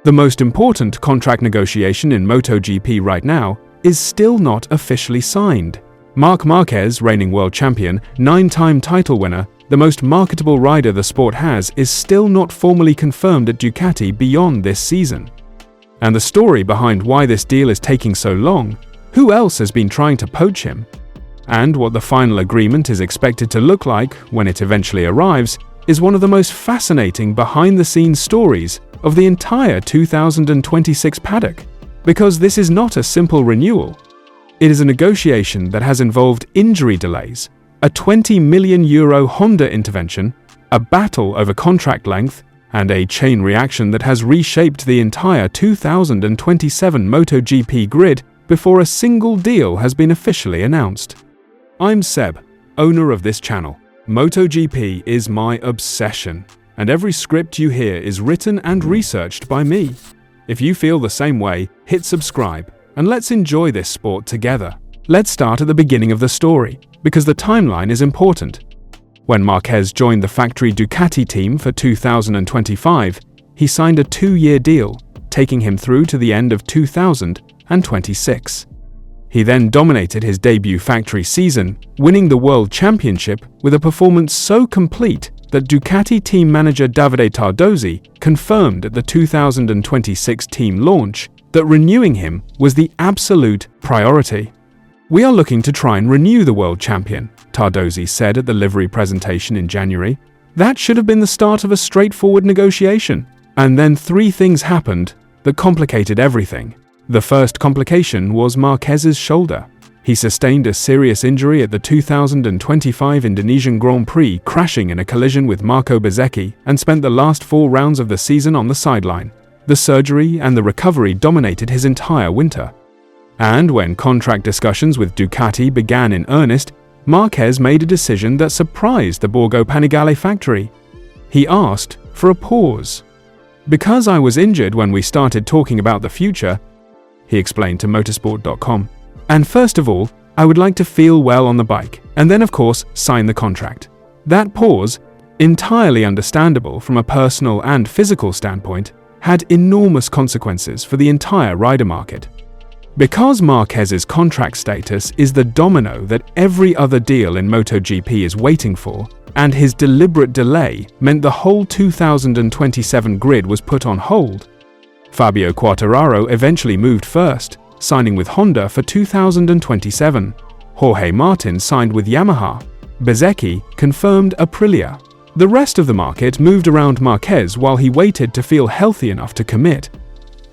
The most important contract negotiation in MotoGP right now is still not officially signed. Marc Marquez, reigning world champion, 9-time title winner, the most marketable rider the sport has, is still not formally confirmed at Ducati beyond this season. And the story behind why this deal is taking so long, who else has been trying to poach him, and what the final agreement is expected to look like when it eventually arrives, is one of the most fascinating behind-the-scenes stories of the entire 2026 paddock. Because this is not a simple renewal. It is a negotiation that has involved injury delays, a €20 million Honda intervention, a battle over contract length, and a chain reaction that has reshaped the entire 2027 MotoGP grid before a single deal has been officially announced. I'm Seb, owner of this channel. MotoGP is my obsession, and every script you hear is written and researched by me. If you feel the same way, hit subscribe, and let's enjoy this sport together. Let's start at the beginning of the story, because the timeline is important. When Marquez joined the factory Ducati team for 2025, he signed a 2-year deal, taking him through to the end of 2026. He then dominated his debut factory season, winning the World Championship with a performance so complete that Ducati team manager Davide Tardozzi confirmed at the 2026 team launch that renewing him was the absolute priority. "We are looking to try and renew the world champion," Tardozzi said at the livery presentation in January. That should have been the start of a straightforward negotiation. And then 3 things happened that complicated everything. The first complication was Marquez's shoulder. He sustained a serious injury at the 2025 Indonesian Grand Prix, crashing in a collision with Marco Bezzecchi, and spent the last 4 rounds of the season on the sideline. The surgery and the recovery dominated his entire winter. And when contract discussions with Ducati began in earnest, Marquez made a decision that surprised the Borgo Panigale factory. He asked for a pause. "Because I was injured when we started talking about the future," he explained to motorsport.com. "And first of all, I would like to feel well on the bike, and then of course sign the contract." That pause, entirely understandable from a personal and physical standpoint, had enormous consequences for the entire rider market. Because Marquez's contract status is the domino that every other deal in MotoGP is waiting for, and his deliberate delay meant the whole 2027 grid was put on hold. Fabio Quartararo eventually moved first, signing with Honda for 2027. Jorge Martin signed with Yamaha. Bezzecchi confirmed Aprilia. The rest of the market moved around Marquez while he waited to feel healthy enough to commit.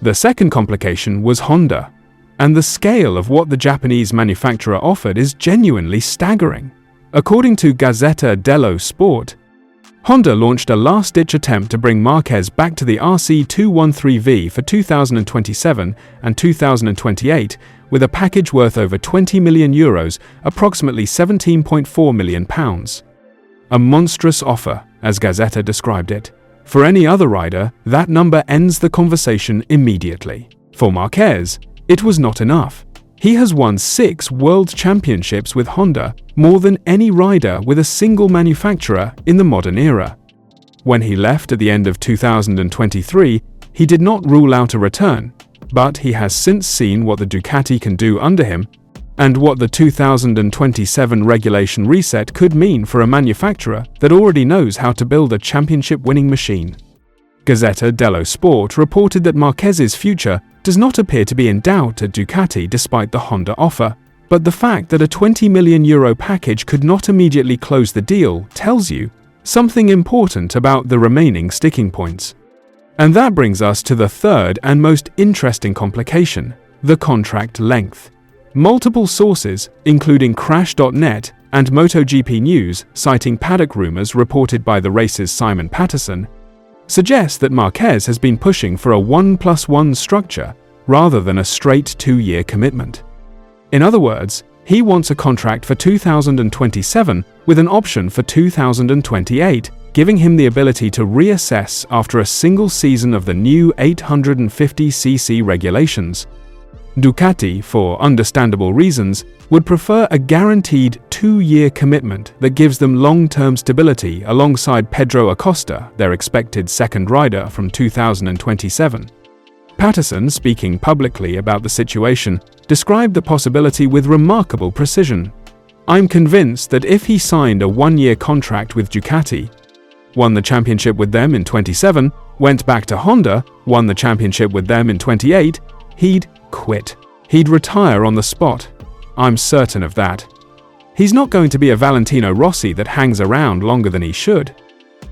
The second complication was Honda, and the scale of what the Japanese manufacturer offered is genuinely staggering. According to Gazzetta dello Sport, Honda launched a last-ditch attempt to bring Marquez back to the RC213V for 2027 and 2028 with a package worth over €20 million, approximately £17.4 million. A monstrous offer, as Gazzetta described it. For any other rider, that number ends the conversation immediately. For Marquez, it was not enough. He has won 6 world championships with Honda, more than any rider with a single manufacturer in the modern era. When he left at the end of 2023, he did not rule out a return, but he has since seen what the Ducati can do under him, and what the 2027 regulation reset could mean for a manufacturer that already knows how to build a championship-winning machine. Gazzetta dello Sport reported that Marquez's future does not appear to be in doubt at Ducati despite the Honda offer, but the fact that a €20 million package could not immediately close the deal tells you something important about the remaining sticking points. And that brings us to the third and most interesting complication, the contract length. Multiple sources, including Crash.net and MotoGP News, citing paddock rumors reported by the race's Simon Patterson, suggest that Marquez has been pushing for a 1+1 structure rather than a straight 2-year commitment. In other words, he wants a contract for 2027 with an option for 2028, giving him the ability to reassess after a single season of the new 850cc regulations. Ducati, for understandable reasons, would prefer a guaranteed 2-year commitment that gives them long-term stability alongside Pedro Acosta, their expected second rider from 2027. Patterson, speaking publicly about the situation, described the possibility with remarkable precision. "I'm convinced that if he signed a one-year contract with Ducati, won the championship with them in 27, went back to Honda, won the championship with them in 28, he'd quit. He'd retire on the spot. I'm certain of that. He's not going to be a Valentino Rossi that hangs around longer than he should.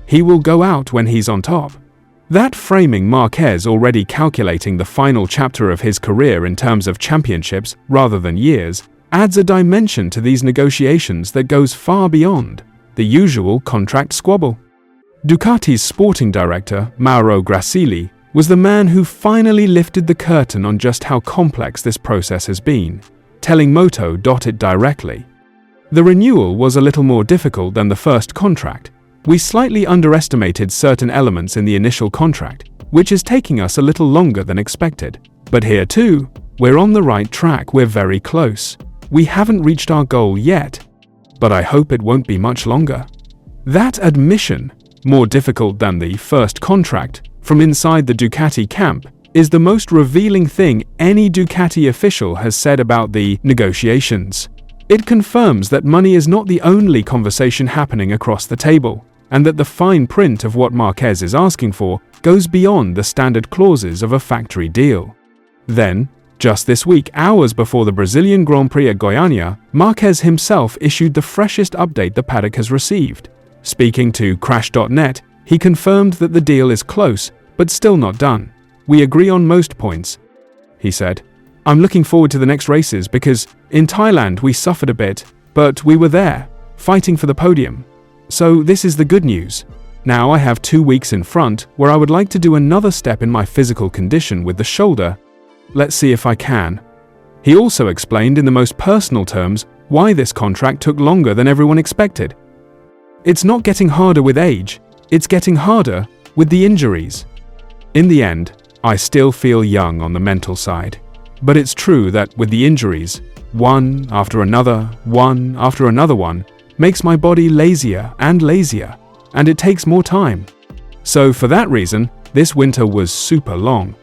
He will go out when he's on top." That framing Marquez already calculating the final chapter of his career in terms of championships rather than years adds a dimension to these negotiations that goes far beyond the usual contract squabble. Ducati's sporting director, Mauro Grasili, was the man who finally lifted the curtain on just how complex this process has been, telling Moto. It directly. "The renewal was a little more difficult than the first contract. We slightly underestimated certain elements in the initial contract, which is taking us a little longer than expected. But here too, we're on the right track, we're very close. We haven't reached our goal yet, but I hope it won't be much longer." That admission, more difficult than the first contract, from inside the Ducati camp, is the most revealing thing any Ducati official has said about the negotiations. It confirms that money is not the only conversation happening across the table, and that the fine print of what Marquez is asking for goes beyond the standard clauses of a factory deal. Then, just this week, hours before the Brazilian Grand Prix at Goiânia, Marquez himself issued the freshest update the paddock has received. Speaking to Crash.net, he confirmed that the deal is close, but still not done. "We agree on most points," he said. "I'm looking forward to the next races because in Thailand we suffered a bit, but we were there, fighting for the podium. So this is the good news. Now I have 2 weeks in front where I would like to do another step in my physical condition with the shoulder. Let's see if I can." He also explained in the most personal terms why this contract took longer than everyone expected. "It's not getting harder with age, it's getting harder with the injuries. In the end, I still feel young on the mental side. But it's true that with the injuries, one after another one, makes my body lazier, and it takes more time. So for that reason, this winter was super long."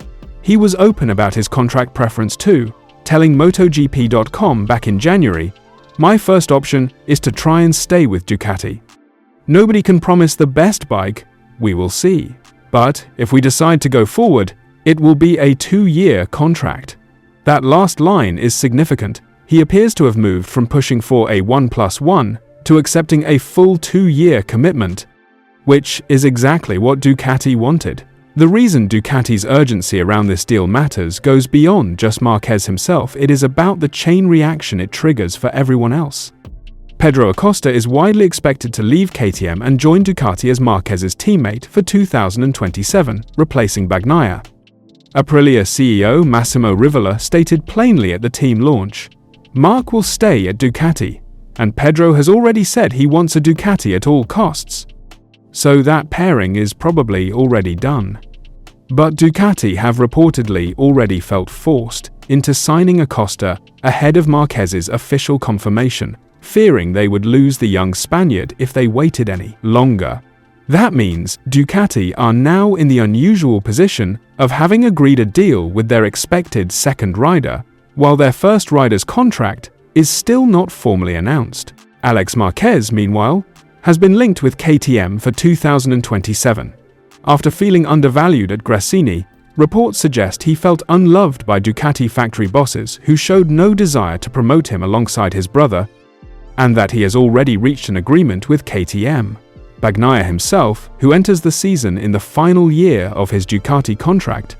He was open about his contract preference too, telling MotoGP.com back in January, "My first option is to try and stay with Ducati. Nobody can promise the best bike, we will see. But if we decide to go forward, it will be a 2-year contract." That last line is significant. He appears to have moved from pushing for a 1+1 to accepting a full 2-year commitment, which is exactly what Ducati wanted. The reason Ducati's urgency around this deal matters goes beyond just Marquez himself. It is about the chain reaction it triggers for everyone else. Pedro Acosta is widely expected to leave KTM and join Ducati as Marquez's teammate for 2027, replacing Bagnaia. Aprilia CEO Massimo Rivola stated plainly at the team launch, "Marc will stay at Ducati, and Pedro has already said he wants a Ducati at all costs." So that pairing is probably already done. But Ducati have reportedly already felt forced into signing Acosta ahead of Marquez's official confirmation, fearing they would lose the young Spaniard if they waited any longer. That means Ducati are now in the unusual position of having agreed a deal with their expected second rider, while their first rider's contract is still not formally announced. Alex Marquez, meanwhile, has been linked with KTM for 2027. After feeling undervalued at Gresini, reports suggest he felt unloved by Ducati factory bosses who showed no desire to promote him alongside his brother, and that he has already reached an agreement with KTM. Bagnaia himself, who enters the season in the final year of his Ducati contract,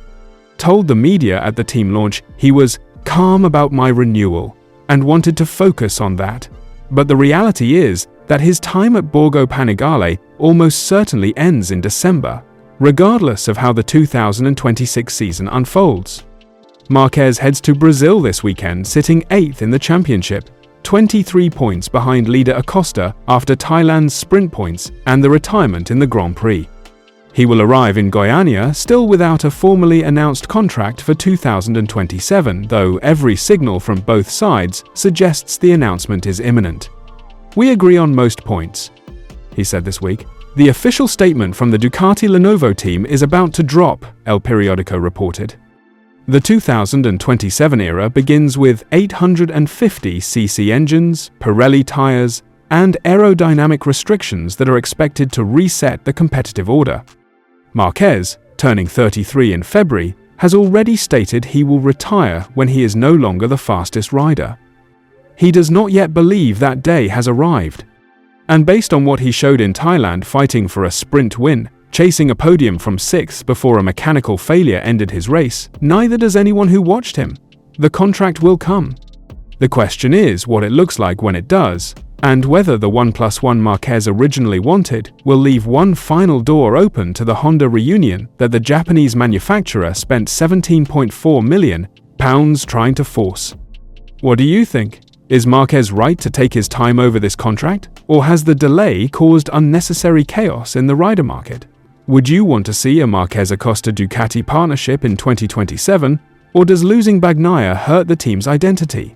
told the media at the team launch he was calm about my renewal and wanted to focus on that. But the reality is that his time at Borgo Panigale almost certainly ends in December, regardless of how the 2026 season unfolds. Marquez heads to Brazil this weekend, sitting 8th in the championship, 23 points behind leader Acosta after Thailand's sprint points and the retirement in the Grand Prix. He will arrive in Goiânia still without a formally announced contract for 2027, though every signal from both sides suggests the announcement is imminent. "We agree on most points," he said this week. The official statement from the Ducati Lenovo team is about to drop, El Periodico reported. The 2027 era begins with 850cc engines, Pirelli tires, and aerodynamic restrictions that are expected to reset the competitive order. Marquez, turning 33 in February, has already stated he will retire when he is no longer the fastest rider. He does not yet believe that day has arrived. And based on what he showed in Thailand fighting for a sprint win, chasing a podium from 6th before a mechanical failure ended his race, neither does anyone who watched him. The contract will come. The question is what it looks like when it does, and whether the 1+1 Marquez originally wanted will leave one final door open to the Honda reunion that the Japanese manufacturer spent £17.4 million trying to force. What do you think? Is Marquez right to take his time over this contract, or has the delay caused unnecessary chaos in the rider market? Would you want to see a Marquez-Acosta Ducati partnership in 2027, or does losing Bagnaia hurt the team's identity?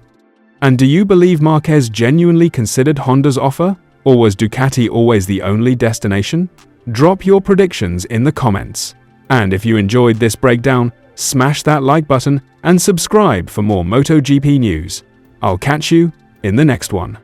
And do you believe Marquez genuinely considered Honda's offer, or was Ducati always the only destination? Drop your predictions in the comments. And if you enjoyed this breakdown, smash that like button and subscribe for more MotoGP news. I'll catch you in the next one.